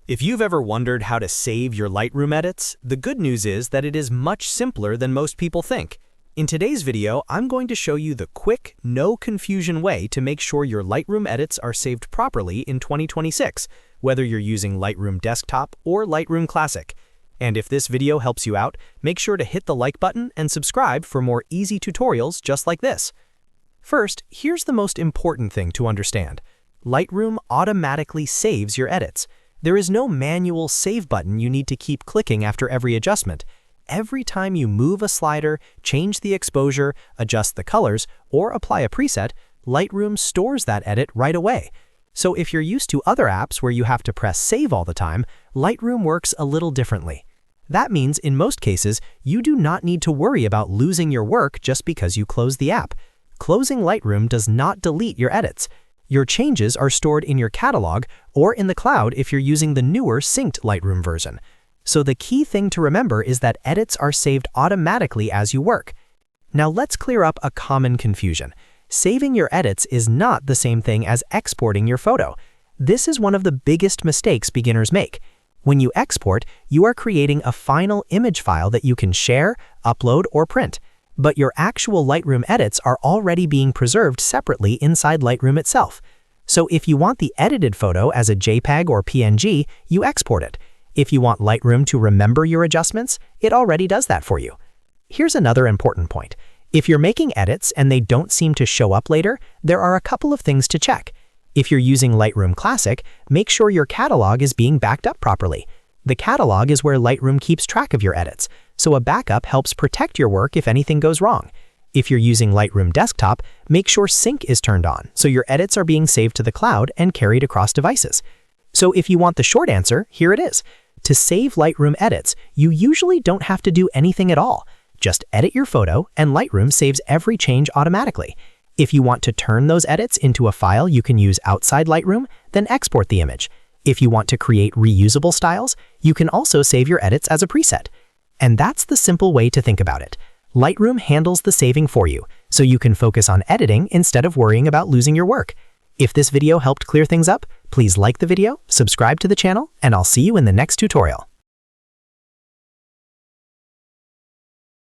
If you've ever wondered how to save your Lightroom edits, the good news is that it is much simpler than most people think. In today's video, I'm going to show you the quick, no-confusion way to make sure your Lightroom edits are saved properly in 2026, whether you're using Lightroom Desktop or Lightroom Classic. And if this video helps you out, make sure to hit the like button and subscribe for more easy tutorials just like this. First, here's the most important thing to understand. Lightroom automatically saves your edits. There is no manual save button you need to keep clicking after every adjustment. Every time you move a slider, change the exposure, adjust the colors, or apply a preset, Lightroom stores that edit right away. So if you're used to other apps where you have to press save all the time, Lightroom works a little differently. That means in most cases, you do not need to worry about losing your work just because you close the app. Closing Lightroom does not delete your edits. Your changes are stored in your catalog or in the cloud if you're using the newer synced Lightroom version. So the key thing to remember is that edits are saved automatically as you work. Now let's clear up a common confusion. Saving your edits is not the same thing as exporting your photo. This is one of the biggest mistakes beginners make. When you export, you are creating a final image file that you can share, upload, or print. But your actual Lightroom edits are already being preserved separately inside Lightroom itself. So if you want the edited photo as a JPEG or PNG, you export it. If you want Lightroom to remember your adjustments, it already does that for you. Here's another important point. If you're making edits and they don't seem to show up later, there are a couple of things to check. If you're using Lightroom Classic, make sure your catalog is being backed up properly. The catalog is where Lightroom keeps track of your edits, so a backup helps protect your work if anything goes wrong. If you're using Lightroom Desktop, make sure sync is turned on so your edits are being saved to the cloud and carried across devices. So if you want the short answer, here it is. To save Lightroom edits, you usually don't have to do anything at all. Just edit your photo and Lightroom saves every change automatically. If you want to turn those edits into a file you can use outside Lightroom, then export the image. If you want to create reusable styles, you can also save your edits as a preset. And that's the simple way to think about it. Lightroom handles the saving for you, so you can focus on editing instead of worrying about losing your work. If this video helped clear things up, please like the video, subscribe to the channel, and I'll see you in the next tutorial.